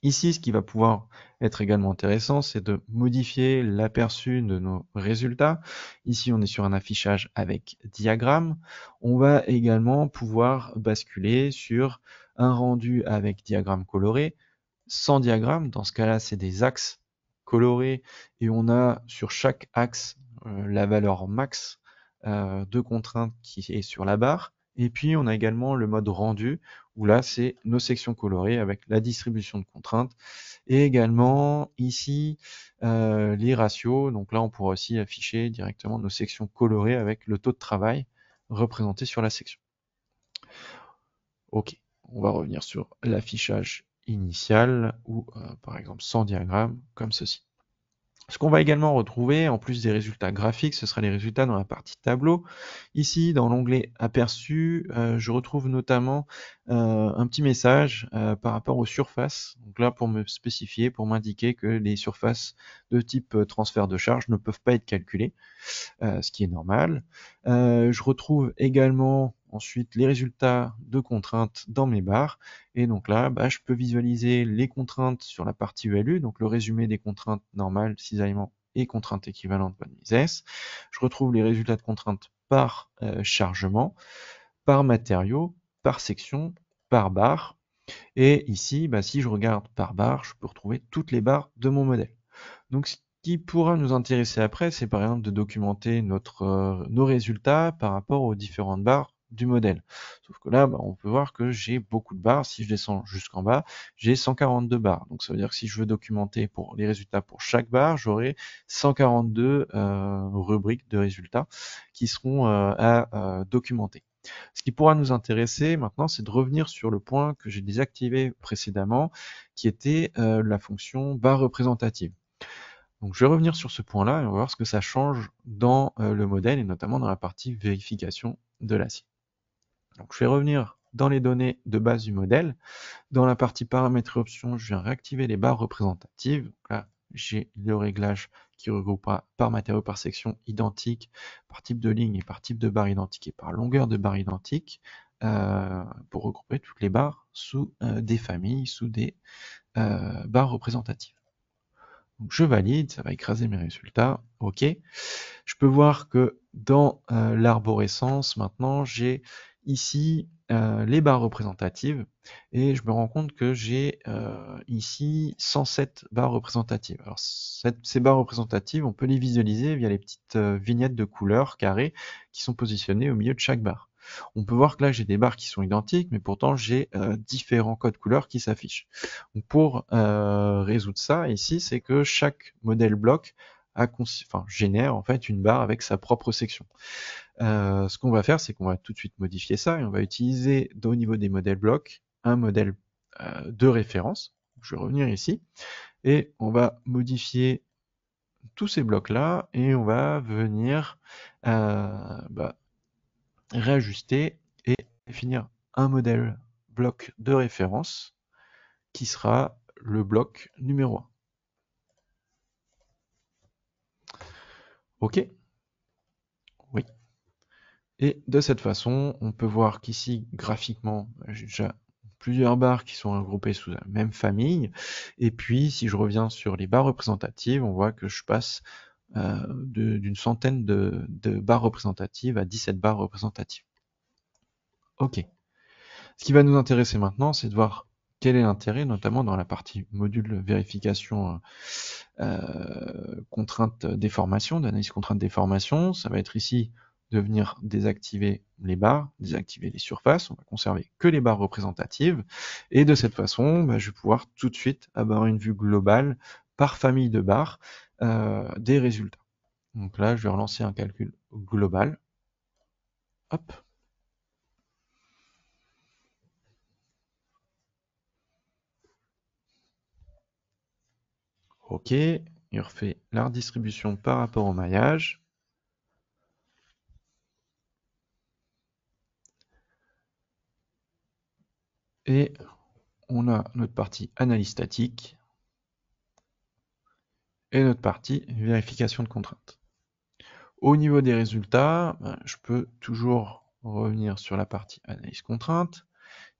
Ici, ce qui va pouvoir être également intéressant, c'est de modifier l'aperçu de nos résultats. Ici, on est sur un affichage avec diagramme. On va également pouvoir basculer sur un rendu avec diagramme coloré, sans diagramme. Dans ce cas-là, c'est des axes colorés et on a sur chaque axe la valeur max de contrainte qui est sur la barre. Et puis, on a également le mode rendu, où là, c'est nos sections colorées avec la distribution de contraintes. Et également, ici, les ratios. Donc là, on pourra aussi afficher directement nos sections colorées avec le taux de travail représenté sur la section. Ok, on va revenir sur l'affichage initial, ou par exemple sans diagramme, comme ceci. Ce qu'on va également retrouver, en plus des résultats graphiques, ce sera les résultats dans la partie tableau. Ici, dans l'onglet aperçu, je retrouve notamment un petit message par rapport aux surfaces. Donc là, pour me spécifier, pour m'indiquer que les surfaces de type transfert de charge ne peuvent pas être calculées, ce qui est normal. Je retrouve également ensuite les résultats de contraintes dans mes barres. Et donc là, je peux visualiser les contraintes sur la partie ELU, donc le résumé des contraintes normales, cisaillement et contraintes équivalentes von Mises. Je retrouve les résultats de contraintes par chargement, par matériau, par section, par barre. Et ici, si je regarde par barre, je peux retrouver toutes les barres de mon modèle. Donc, ce qui pourra nous intéresser après, c'est par exemple de documenter nos résultats par rapport aux différentes barres du modèle. Sauf que là, on peut voir que j'ai beaucoup de barres. Si je descends jusqu'en bas, j'ai 142 barres. Donc, ça veut dire que si je veux documenter pour les résultats pour chaque barre, j'aurai 142 rubriques de résultats qui seront à documenter. Ce qui pourra nous intéresser maintenant, c'est de revenir sur le point que j'ai désactivé précédemment, qui était la fonction barre représentative. Donc je vais revenir sur ce point-là et on va voir ce que ça change dans le modèle et notamment dans la partie vérification de l'acier. Donc je vais revenir dans les données de base du modèle. Dans la partie paramètres et options, je viens réactiver les barres représentatives. Donc là, j'ai le réglage qui regroupera par matériau, par section identique, par type de ligne et par type de barre identique et par longueur de barre identique pour regrouper toutes les barres sous des familles, sous des barres représentatives. Donc je valide, ça va écraser mes résultats, ok. Je peux voir que dans l'arborescence, maintenant, j'ai ici les barres représentatives et je me rends compte que j'ai ici 107 barres représentatives. Alors ces barres représentatives, on peut les visualiser via les petites vignettes de couleurs carrées qui sont positionnées au milieu de chaque barre. On peut voir que là j'ai des barres qui sont identiques, mais pourtant j'ai différents codes couleurs qui s'affichent. Donc pour résoudre ça ici, c'est que chaque modèle bloc génère en fait une barre avec sa propre section. Ce qu'on va faire, c'est qu'on va tout de suite modifier ça et on va utiliser au niveau des modèles blocs un modèle de référence. Je vais revenir ici et on va modifier tous ces blocs là et on va venir réajuster et définir un modèle bloc de référence qui sera le bloc numéro 1. OK? Oui. Et de cette façon, on peut voir qu'ici, graphiquement, j'ai déjà plusieurs barres qui sont regroupées sous la même famille. Et puis, si je reviens sur les barres représentatives, on voit que je passe d'une centaine de barres représentatives à 17 barres représentatives. Ok. Ce qui va nous intéresser maintenant, c'est de voir quel est l'intérêt, notamment dans la partie module vérification contrainte déformation, d'analyse contrainte déformation. Ça va être ici de venir désactiver les barres, désactiver les surfaces. On va conserver que les barres représentatives. Et de cette façon, je vais pouvoir tout de suite avoir une vue globale par famille de barres des résultats. Donc là, je vais relancer un calcul global. Hop. Ok, il refait la redistribution par rapport au maillage. Et on a notre partie analyse statique et notre partie vérification de contraintes. Au niveau des résultats, je peux toujours revenir sur la partie analyse contrainte.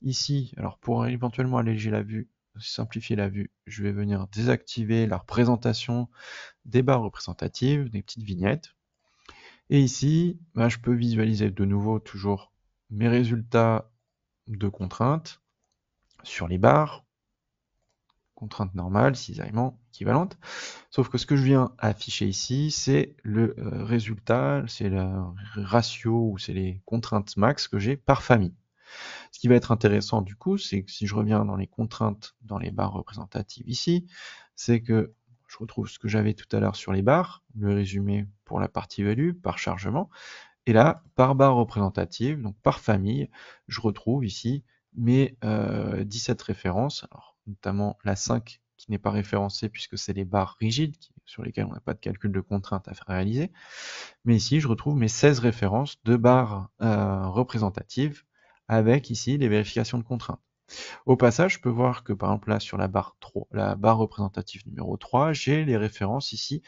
Ici, alors pour éventuellement alléger la vue, simplifier la vue, je vais venir désactiver la représentation des barres représentatives, des petites vignettes. Et ici, je peux visualiser de nouveau toujours mes résultats de contraintes sur les barres, contrainte normale, cisaillement équivalente. Sauf que ce que je viens afficher ici, c'est le résultat, c'est le ratio ou c'est les contraintes max que j'ai par famille. Ce qui va être intéressant du coup, c'est que si je reviens dans les contraintes, dans les barres représentatives ici, c'est que je retrouve ce que j'avais tout à l'heure sur les barres, le résumé pour la partie value par chargement, et là, par barre représentative, donc par famille, je retrouve ici mes 17 références, alors, notamment la 5 qui n'est pas référencée puisque c'est les barres rigides sur lesquelles on n'a pas de calcul de contrainte à réaliser. Mais ici, je retrouve mes 16 références de barres représentatives avec ici les vérifications de contraintes. Au passage, je peux voir que par exemple là sur la barre 3, la barre représentative numéro 3, j'ai les références ici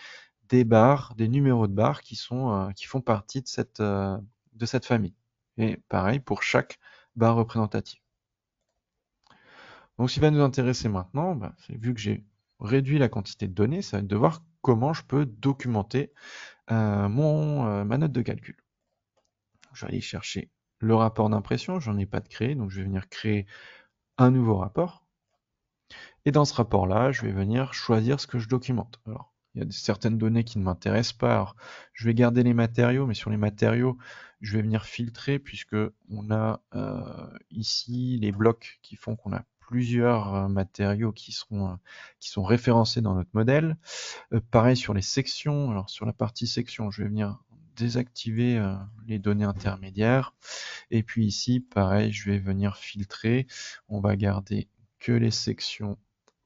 des barres, des numéros de barres qui font partie de cette famille. Et pareil pour chaque barre représentative. Donc ce qui va nous intéresser maintenant, c'est vu que j'ai réduit la quantité de données, ça va être de voir comment je peux documenter ma note de calcul. Je vais aller chercher le rapport d'impression, j'en ai pas de créé, donc je vais venir créer un nouveau rapport. Et dans ce rapport-là, je vais venir choisir ce que je documente. Alors, il y a certaines données qui ne m'intéressent pas. Alors, je vais garder les matériaux, mais sur les matériaux, je vais venir filtrer puisque on a ici les blocs qui font qu'on a plusieurs matériaux qui sont référencés dans notre modèle. Pareil sur les sections. Alors, sur la partie section, je vais venir désactiver les données intermédiaires. Et puis ici, pareil, je vais venir filtrer. On va garder que les sections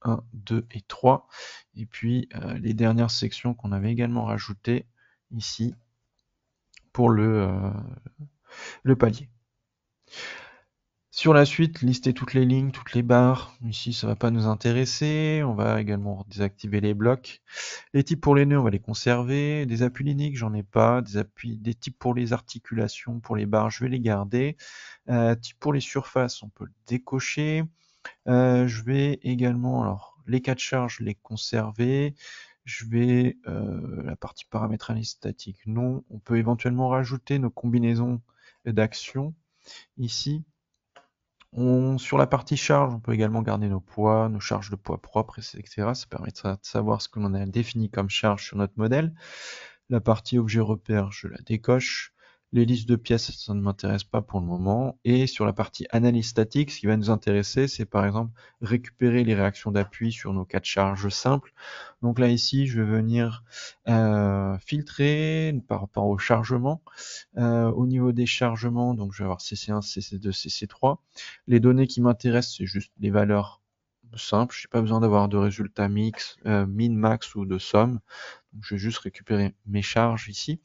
1, 2 et 3. Et puis les dernières sections qu'on avait également rajoutées ici pour le palier. Sur la suite, lister toutes les lignes, toutes les barres. Ici, ça va pas nous intéresser. On va également désactiver les blocs. Les types pour les nœuds, on va les conserver. Des appuis linéiques, j'en ai pas. Des types pour les articulations, pour les barres, je vais les garder. Type pour les surfaces, on peut le décocher. Je vais également, alors, les cas de charge, les conserver. Je vais, la partie paramètres analyse statique, non. On peut éventuellement rajouter nos combinaisons d'actions ici. Sur la partie charge, on peut également garder nos poids, nos charges de poids propres, etc. Ça permettra de savoir ce que l'on a défini comme charge sur notre modèle. La partie objet repère, je la décoche. Les listes de pièces, ça ne m'intéresse pas pour le moment. Et sur la partie analyse statique, ce qui va nous intéresser, c'est par exemple récupérer les réactions d'appui sur nos cas de charge simples. Donc là, ici, je vais venir filtrer par rapport au chargement. Au niveau des chargements, donc je vais avoir CC1, CC2, CC3. Les données qui m'intéressent, c'est juste les valeurs simples. Je n'ai pas besoin d'avoir de résultats mix, min, max ou de somme. Donc, je vais juste récupérer mes charges ici.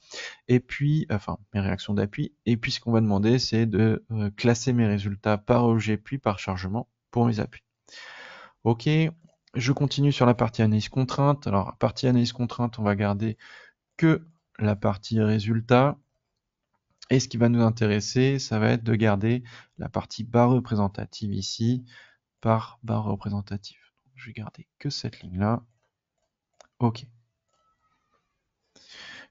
Et puis, enfin, mes réactions d'appui. Et puis, ce qu'on va demander, c'est de classer mes résultats par objet puis par chargement pour mes appuis. Ok, je continue sur la partie analyse contrainte. Alors, partie analyse contrainte, on va garder que la partie résultat. Et ce qui va nous intéresser, ça va être de garder la partie barre représentative ici par barre représentative. Je vais garder que cette ligne-là. OK.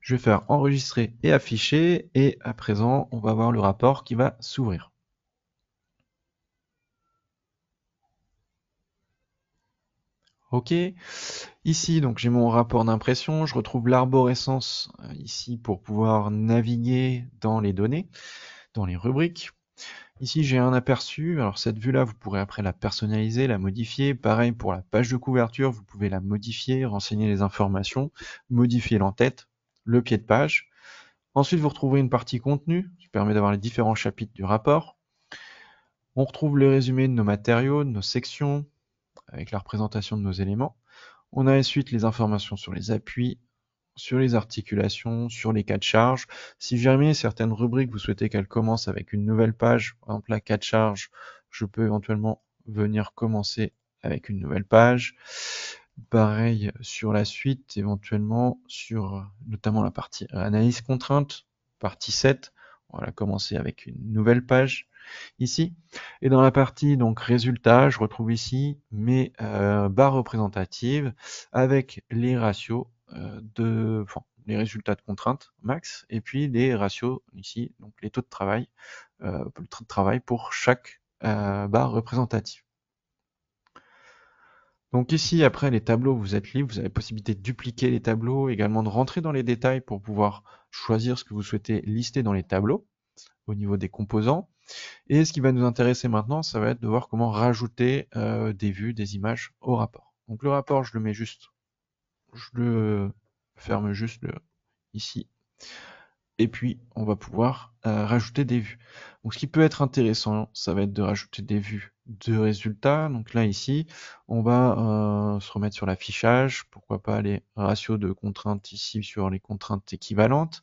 Je vais faire enregistrer et afficher, et à présent, on va voir le rapport qui va s'ouvrir. OK. Ici, donc j'ai mon rapport d'impression, je retrouve l'arborescence ici pour pouvoir naviguer dans les données, dans les rubriques. Ici, j'ai un aperçu. Alors cette vue-là, vous pourrez après la personnaliser, la modifier. Pareil pour la page de couverture, vous pouvez la modifier, renseigner les informations, modifier l'entête, le pied de page. Ensuite, vous retrouverez une partie contenu qui permet d'avoir les différents chapitres du rapport. On retrouve le résumé de nos matériaux, de nos sections, avec la représentation de nos éléments. On a ensuite les informations sur les appuis, sur les articulations, sur les cas de charge. Si jamais certaines rubriques, vous souhaitez qu'elles commencent avec une nouvelle page, par exemple la cas de charge, je peux éventuellement venir commencer avec une nouvelle page. Pareil sur la suite, éventuellement sur notamment la partie analyse contrainte, partie 7, on va commencer avec une nouvelle page ici. Et dans la partie donc résultats, je retrouve ici mes barres représentatives avec les ratios les résultats de contrainte max, et puis les ratios ici, donc les taux de travail, le taux de travail pour chaque barre représentative. Donc ici, après les tableaux, vous êtes libre, vous avez la possibilité de dupliquer les tableaux, également de rentrer dans les détails pour pouvoir choisir ce que vous souhaitez lister dans les tableaux au niveau des composants. Et ce qui va nous intéresser maintenant, ça va être de voir comment rajouter des vues, des images au rapport. Donc le rapport, je le mets juste, je le ferme juste ici. Et puis, on va pouvoir rajouter des vues. Donc, ce qui peut être intéressant, ça va être de rajouter des vues de résultats. Donc là, ici, on va se remettre sur l'affichage. Pourquoi pas les ratios de contraintes ici sur les contraintes équivalentes.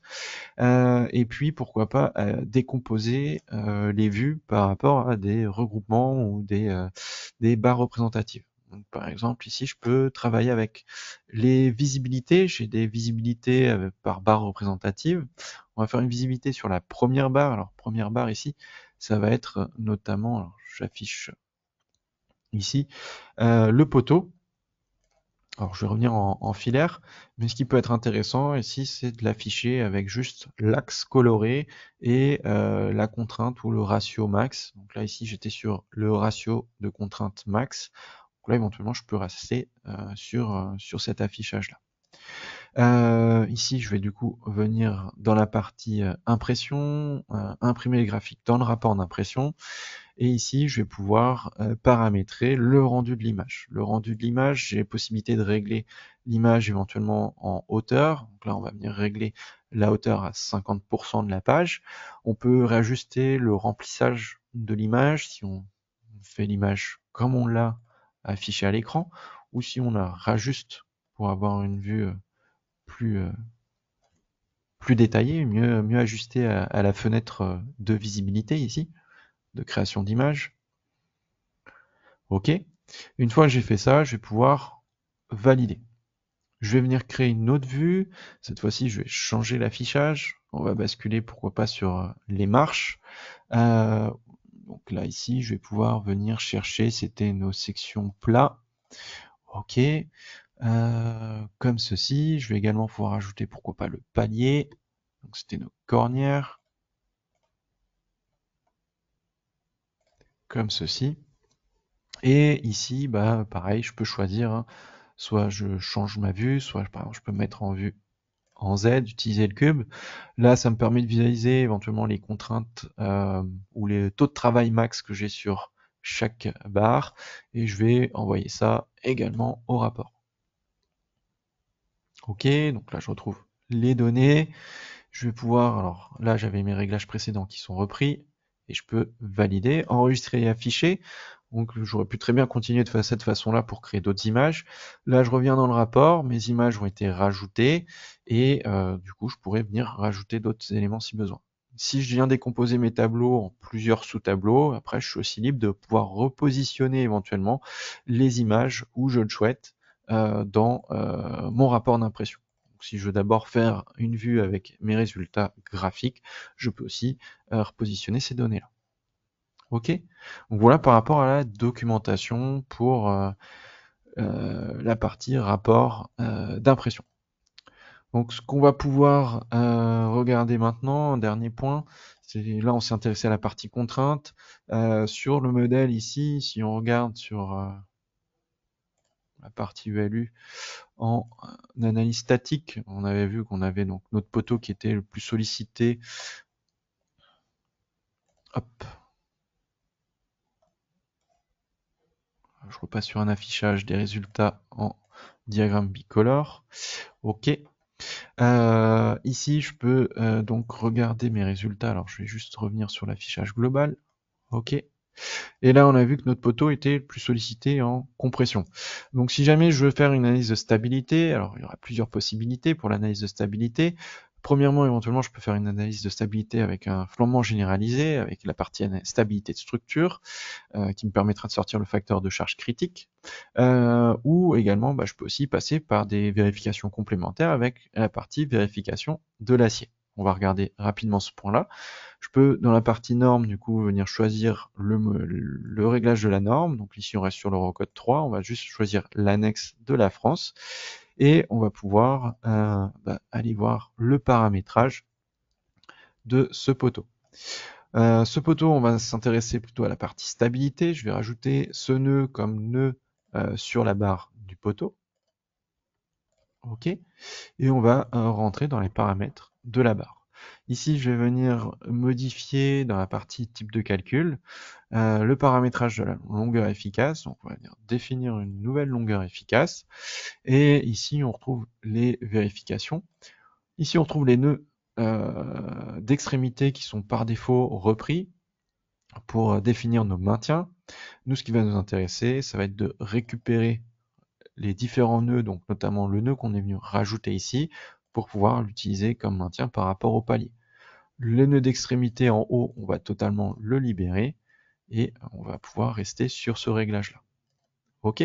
Et puis, pourquoi pas décomposer les vues par rapport à des regroupements ou des barres représentatives. Donc, par exemple, ici, je peux travailler avec les visibilités. J'ai des visibilités par barre représentative. On va faire une visibilité sur la première barre. Alors, première barre ici, ça va être notamment, alors j'affiche ici, le poteau. Alors, je vais revenir en filaire, mais ce qui peut être intéressant ici, c'est de l'afficher avec juste l'axe coloré et la contrainte ou le ratio max. Donc là, ici, j'étais sur le ratio de contrainte max. Donc là, éventuellement, je peux rester sur cet affichage-là. Ici, je vais du coup venir dans la partie impression, imprimer les graphiques dans le rapport d'impression. Et ici, je vais pouvoir paramétrer le rendu de l'image. Le rendu de l'image, j'ai la possibilité de régler l'image éventuellement en hauteur. Donc là, on va venir régler la hauteur à 50% de la page. On peut réajuster le remplissage de l'image si on fait l'image comme on l'a affiché à l'écran, ou si on la rajuste pour avoir une vue plus, plus détaillée, mieux ajustée à la fenêtre de visibilité ici, de création d'image. OK. Une fois que j'ai fait ça, je vais pouvoir valider. Je vais venir créer une autre vue. Cette fois-ci, je vais changer l'affichage. On va basculer, pourquoi pas, sur les marches. Donc là, ici, je vais pouvoir venir chercher, c'était nos sections plats. OK. Comme ceci. Je vais également pouvoir ajouter, pourquoi pas, le palier. Donc c'était nos cornières. Comme ceci. Et ici, bah, pareil, je peux choisir, hein, soit je change ma vue, soit par exemple, je peux me mettre en vue en Z, utiliser le cube. Là, ça me permet de visualiser éventuellement les contraintes ou les taux de travail max que j'ai sur chaque barre. Et je vais envoyer ça également au rapport. OK, donc là, je retrouve les données. Je vais pouvoir, alors là, j'avais mes réglages précédents qui sont repris. Et je peux valider, enregistrer et afficher. Donc j'aurais pu très bien continuer de cette façon-là pour créer d'autres images. Là, je reviens dans le rapport, mes images ont été rajoutées et du coup, je pourrais venir rajouter d'autres éléments si besoin. Si je viens décomposer mes tableaux en plusieurs sous-tableaux, après, je suis aussi libre de pouvoir repositionner éventuellement les images où je le souhaite dans mon rapport d'impression. si je veux d'abord faire une vue avec mes résultats graphiques, je peux aussi repositionner ces données-là. Ok. Donc voilà par rapport à la documentation pour la partie rapport d'impression. Donc ce qu'on va pouvoir regarder maintenant, dernier point, c'est là on s'est intéressé à la partie contrainte. Sur le modèle ici, si on regarde sur la partie ULU en analyse statique, on avait vu qu'on avait donc notre poteau qui était le plus sollicité. Hop. Je repasse sur un affichage des résultats en diagramme bicolore. Ok. Ici, je peux donc regarder mes résultats. Alors, je vais juste revenir sur l'affichage global. Ok. Et là, on a vu que notre poteau était le plus sollicité en compression. Donc, si jamais je veux faire une analyse de stabilité, alors il y aura plusieurs possibilités pour l'analyse de stabilité. Premièrement, éventuellement, je peux faire une analyse de stabilité avec un flambement généralisé, avec la partie stabilité de structure, qui me permettra de sortir le facteur de charge critique. Ou également, je peux aussi passer par des vérifications complémentaires avec la partie vérification de l'acier. On va regarder rapidement ce point-là. Je peux, dans la partie norme, du coup, venir choisir le réglage de la norme. Donc ici, on reste sur l'Eurocode 3. On va juste choisir l'annexe de la France. Et on va pouvoir aller voir le paramétrage de ce poteau. Ce poteau, on va s'intéresser plutôt à la partie stabilité. Je vais rajouter ce nœud comme nœud sur la barre du poteau. OK. Et on va rentrer dans les paramètres de la barre. Ici, je vais venir modifier dans la partie type de calcul le paramétrage de la longueur efficace. Donc, on va venir définir une nouvelle longueur efficace. Et ici, on retrouve les vérifications. Ici, on retrouve les nœuds d'extrémité qui sont par défaut repris pour définir nos maintiens. Nous, ce qui va nous intéresser, ça va être de récupérer les différents nœuds, donc notamment le nœud qu'on est venu rajouter ici, pour pouvoir l'utiliser comme maintien par rapport au palier. Le nœud d'extrémité en haut, on va totalement le libérer et on va pouvoir rester sur ce réglage-là. OK?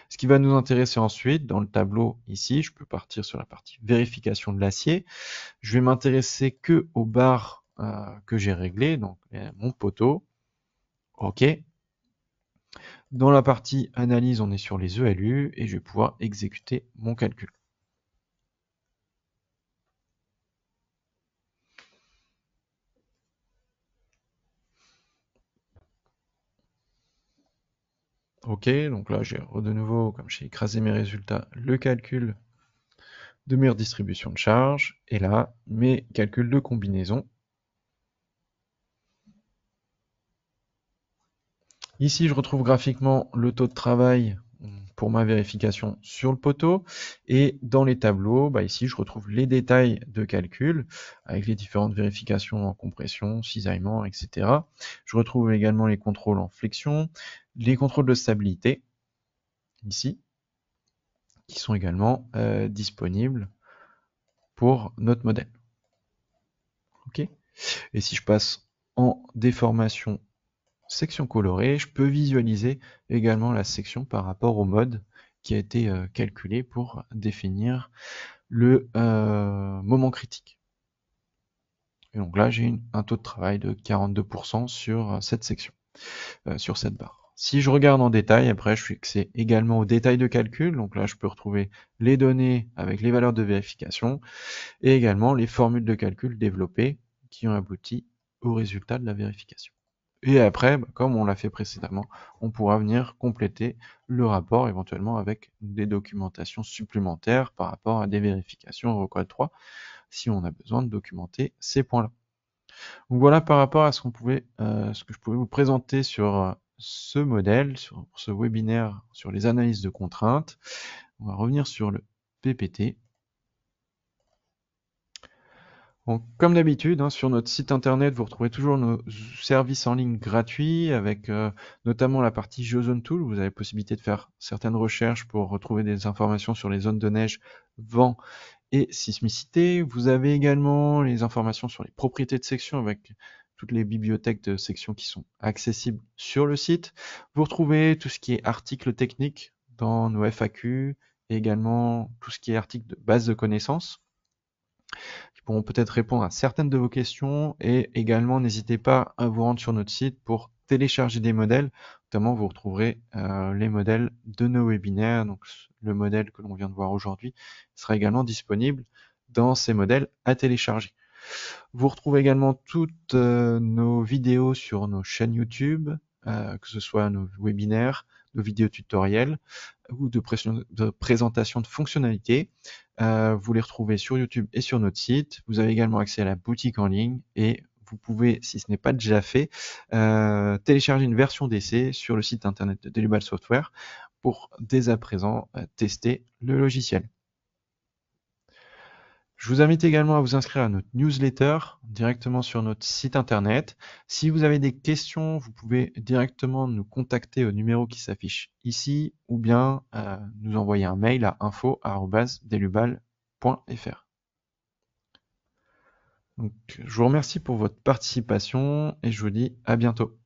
Ce qui va nous intéresser ensuite, dans le tableau ici, je peux partir sur la partie vérification de l'acier. Je vais m'intéresser que aux barres que j'ai réglées, donc mon poteau. OK. Dans la partie analyse, on est sur les ELU et je vais pouvoir exécuter mon calcul. Ok, donc là j'ai de nouveau, comme j'ai écrasé mes résultats, le calcul de mes redistributions de charges, et là mes calculs de combinaison. Ici je retrouve graphiquement le taux de travail pour ma vérification sur le poteau, et dans les tableaux, ici je retrouve les détails de calcul, avec les différentes vérifications en compression, cisaillement, etc. Je retrouve également les contrôles en flexion, les contrôles de stabilité, ici, qui sont également disponibles pour notre modèle. Ok. Et si je passe en déformation section colorée, je peux visualiser également la section par rapport au mode qui a été calculé pour définir le moment critique. Et donc là, j'ai un taux de travail de 42% sur cette section, sur cette barre. Si je regarde en détail, après je suis accès également aux détails de calcul, donc là je peux retrouver les données avec les valeurs de vérification et également les formules de calcul développées qui ont abouti au résultat de la vérification. Et après, comme on l'a fait précédemment, on pourra venir compléter le rapport éventuellement avec des documentations supplémentaires par rapport à des vérifications Eurocode 3 si on a besoin de documenter ces points-là. Donc voilà par rapport à ce que je pouvais vous présenter sur ce modèle, sur ce webinaire sur les analyses de contraintes. On va revenir sur le PPT. Donc, comme d'habitude, sur notre site internet, vous retrouvez toujours nos services en ligne gratuits avec notamment la partie GeoZone Tool. Vous avez la possibilité de faire certaines recherches pour retrouver des informations sur les zones de neige, vent et sismicité. Vous avez également les informations sur les propriétés de section avec toutes les bibliothèques de section qui sont accessibles sur le site. Vous retrouvez tout ce qui est articles techniques dans nos FAQ et également tout ce qui est article de base de connaissances qui pourront peut-être répondre à certaines de vos questions et également n'hésitez pas à vous rendre sur notre site pour télécharger des modèles. Notamment, vous retrouverez les modèles de nos webinaires. Donc, le modèle que l'on vient de voir aujourd'hui sera également disponible dans ces modèles à télécharger. Vous retrouvez également toutes nos vidéos sur nos chaînes YouTube, que ce soit nos webinaires, nos vidéos tutoriels ou de présentation de fonctionnalités. Vous les retrouvez sur YouTube et sur notre site. Vous avez également accès à la boutique en ligne et vous pouvez, si ce n'est pas déjà fait, télécharger une version d'essai sur le site internet de Delubal Software pour dès à présent tester le logiciel. Je vous invite également à vous inscrire à notre newsletter directement sur notre site internet. Si vous avez des questions, vous pouvez directement nous contacter au numéro qui s'affiche ici ou bien nous envoyer un mail à info@delubal.fr. Donc, je vous remercie pour votre participation et je vous dis à bientôt.